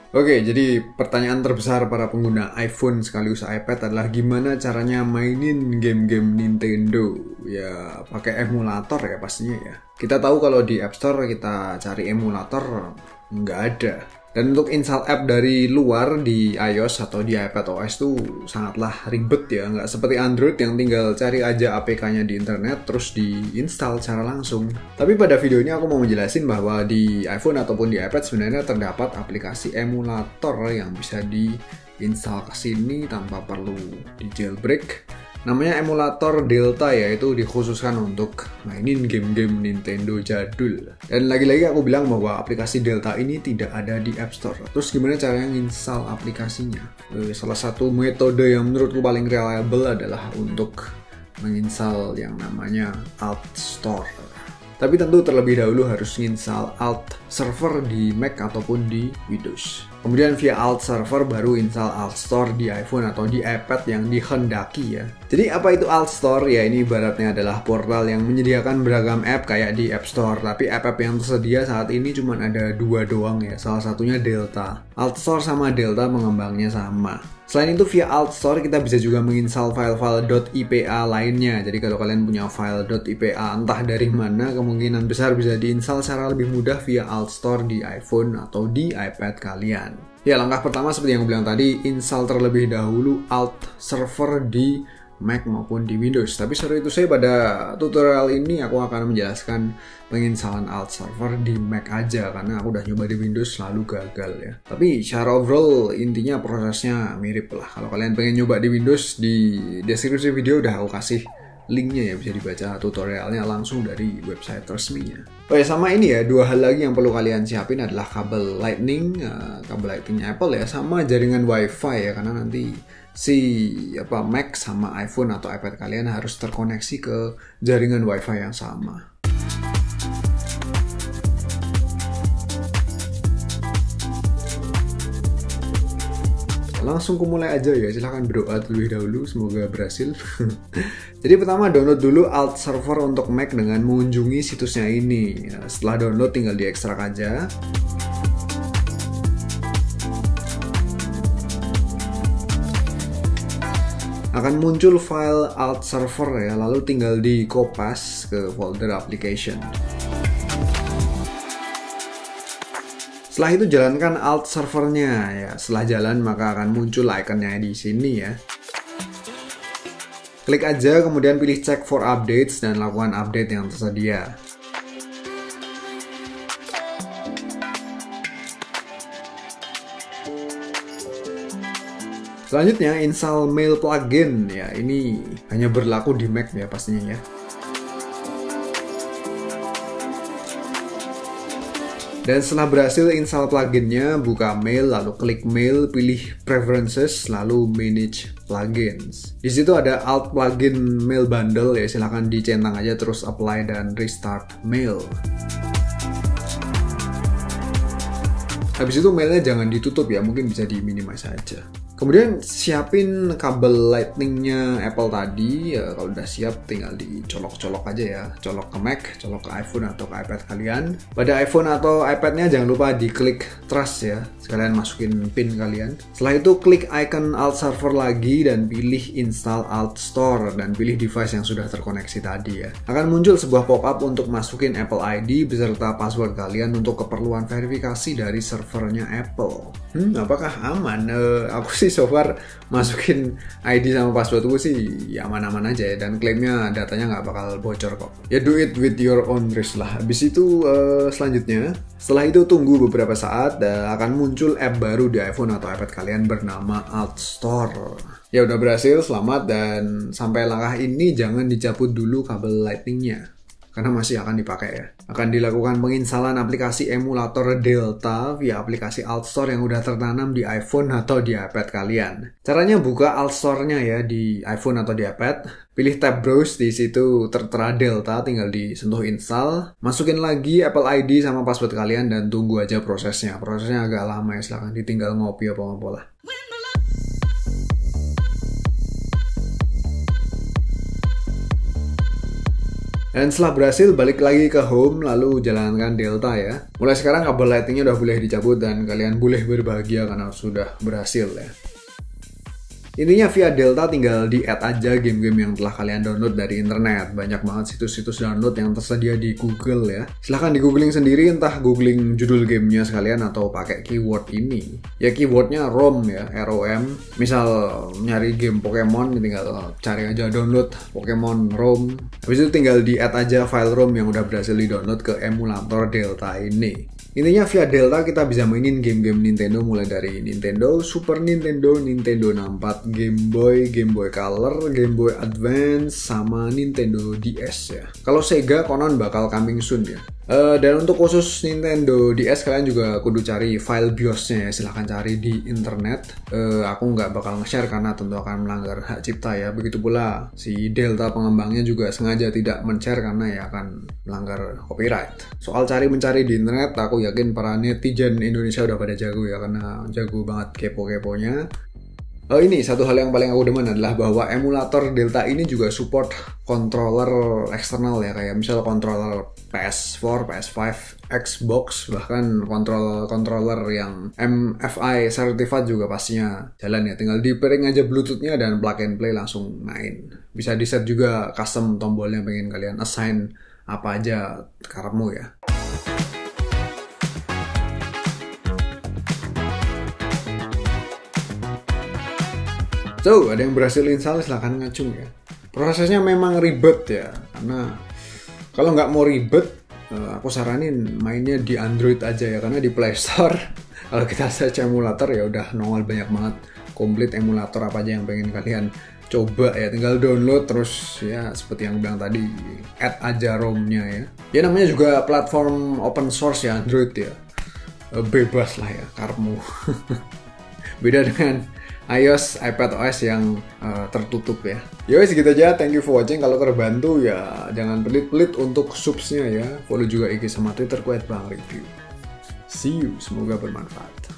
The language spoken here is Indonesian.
Oke, jadi pertanyaan terbesar para pengguna iPhone sekaligus iPad adalah gimana caranya mainin game-game Nintendo? Ya, pakai emulator ya pastinya ya. Kita tahu kalau di App Store kita cari emulator, nggak ada. Dan untuk install app dari luar di iOS atau di iPad OS itu sangatlah ribet ya. Nggak seperti Android yang tinggal cari aja APK-nya di internet terus diinstal secara langsung. Tapi pada video ini aku mau menjelasin bahwa di iPhone ataupun di iPad sebenarnya terdapat aplikasi emulator yang bisa diinstal ke sini tanpa perlu di jailbreak. Namanya emulator Delta, yaitu dikhususkan untuk mainin game-game Nintendo jadul. Dan lagi-lagi aku bilang bahwa aplikasi Delta ini tidak ada di App Store. Terus gimana caranya install aplikasinya? Salah satu metode yang menurutku paling reliable adalah untuk menginstal yang namanya Alt Store. Tapi tentu terlebih dahulu harus install Alt Server di Mac ataupun di Windows. Kemudian via Alt Server baru install Alt Store di iPhone atau di iPad yang dikehendaki ya. Jadi apa itu Alt Store? Ya ini ibaratnya adalah portal yang menyediakan beragam app kayak di App Store. Tapi app-app yang tersedia saat ini cuma ada 2 doang ya. Salah satunya Delta. Alt Store sama Delta pengembangnya sama. Selain itu via Alt Store kita bisa juga menginstal file-file .ipa lainnya. Jadi kalau kalian punya file .ipa entah dari mana, kemungkinan besar bisa diinstal secara lebih mudah via Alt Store di iPhone atau di iPad kalian. Ya, langkah pertama seperti yang aku bilang tadi, install terlebih dahulu Alt Server di Mac maupun di Windows. Tapi sorry itu saya pada tutorial ini aku akan menjelaskan penginstalan Alt Server di Mac aja karena aku udah nyoba di Windows selalu gagal ya. Tapi secara overall intinya prosesnya mirip lah. Kalau kalian pengen nyoba di Windows, di deskripsi video udah aku kasih linknya ya, bisa dibaca tutorialnya langsung dari website resminya. Oh ya, sama ini ya, 2 hal lagi yang perlu kalian siapin adalah kabel Lightning Apple ya, sama jaringan WiFi ya, karena nanti Mac sama iPhone atau iPad kalian harus terkoneksi ke jaringan WiFi yang sama. Langsung kumulai aja ya, silahkan berdoa terlebih dahulu, semoga berhasil. Jadi pertama download dulu Alt Server untuk Mac dengan mengunjungi situsnya ini. Setelah download tinggal diekstrak aja. Akan muncul file Alt Server ya, lalu tinggal di kopas ke folder application. Setelah itu jalankan Alt Servernya ya. Setelah jalan maka akan muncul ikonnya di sini ya. Klik aja, kemudian pilih check for updates dan lakukan update yang tersedia. Selanjutnya install Mail plugin ya. Ini hanya berlaku di Mac ya pastinya ya. Dan setelah berhasil install pluginnya, buka Mail, lalu klik Mail, pilih Preferences, lalu Manage Plugins. Di situ ada Alt Plugin Mail Bundle ya, silahkan dicentang aja terus apply dan restart Mail. Habis itu mailnya jangan ditutup ya, mungkin bisa di-minimize saja. Kemudian siapin kabel lightningnya Apple tadi ya, kalau udah siap tinggal dicolok-colok aja ya, colok ke Mac, colok ke iPhone atau ke iPad kalian. Pada iPhone atau iPadnya jangan lupa diklik trust ya, sekalian masukin pin kalian. Setelah itu klik icon Alt Server lagi dan pilih install Alt Store dan pilih device yang sudah terkoneksi tadi ya. Akan muncul sebuah pop-up untuk masukin Apple ID beserta password kalian untuk keperluan verifikasi dari servernya Apple. Apakah aman? Aku sih so far masukin ID sama passwordku sih ya aman-aman aja ya, dan klaimnya datanya nggak bakal bocor kok. Ya do it with your own risk lah. Habis itu selanjutnya, setelah itu tunggu beberapa saat akan muncul app baru di iPhone atau iPad kalian bernama Alt Store. Ya udah berhasil, selamat, dan sampai langkah ini jangan dicabut dulu kabel lightningnya karena masih akan dipakai ya. Akan dilakukan penginstalan aplikasi emulator Delta via aplikasi Alt Store yang udah tertanam di iPhone atau di iPad kalian. Caranya buka Alt Store-nya ya di iPhone atau di iPad. Pilih tab Browse, di situ tertera Delta, tinggal disentuh install. Masukin lagi Apple ID sama password kalian dan tunggu aja prosesnya. Prosesnya agak lama ya, silahkan ditinggal ngopi apa-apa lah. Dan setelah berhasil, balik lagi ke home, lalu jalankan Delta ya. Mulai sekarang kabel lightingnya udah boleh dicabut dan kalian boleh berbahagia karena sudah berhasil ya. Intinya via Delta tinggal di-add aja game-game yang telah kalian download dari internet. Banyak banget situs-situs download yang tersedia di Google ya. Silahkan di googling sendiri, entah googling judul gamenya sekalian atau pakai keyword ini. Ya keywordnya ROM ya, ROM. Misal nyari game Pokemon, tinggal cari aja download Pokemon ROM. Habis itu tinggal di-add aja file ROM yang udah berhasil di-download ke emulator Delta ini. Intinya via Delta kita bisa mainin game-game Nintendo mulai dari Nintendo, Super Nintendo, Nintendo 64, Game Boy Color, Game Boy Advance, sama Nintendo DS ya. Kalau Sega konon bakal coming soon ya. Dan untuk khusus Nintendo DS kalian juga kudu cari file BIOS-nya ya, silahkan cari di internet. Aku nggak bakal nge-share karena tentu akan melanggar hak cipta ya. Begitu pula si Delta pengembangnya juga sengaja tidak men-share karena ya akan melanggar copyright. Soal mencari di internet, aku yakin para netizen Indonesia udah pada jago ya, karena jago banget kepo-keponya. Ini satu hal yang paling aku demen adalah bahwa emulator Delta ini juga support controller eksternal ya, kayak misal controller PS4, PS5, Xbox, bahkan controller yang MFI certified juga pastinya jalan ya. Tinggal di pairing aja Bluetooth-nya dan plug and play langsung main. Bisa di set juga custom tombolnya, pengen kalian assign apa aja karepmu ya. So, ada yang berhasil install, silahkan ngacung ya. Prosesnya memang ribet ya, karena kalau nggak mau ribet, aku saranin mainnya di Android aja ya, karena di Play Store kalau kita search emulator ya udah nongol banyak banget komplit emulator apa aja yang pengen kalian coba ya. Tinggal download terus ya, seperti yang bilang tadi, add aja ROM-nya ya. Ya namanya juga platform open source ya Android ya, bebas lah ya karmu. Beda dengan iOS, iPadOS yang tertutup ya. Yowes gitu aja, thank you for watching. Kalau terbantu ya jangan pelit-pelit untuk subsnya ya. Follow juga IG sama Twitter @bangreview. See you, semoga bermanfaat.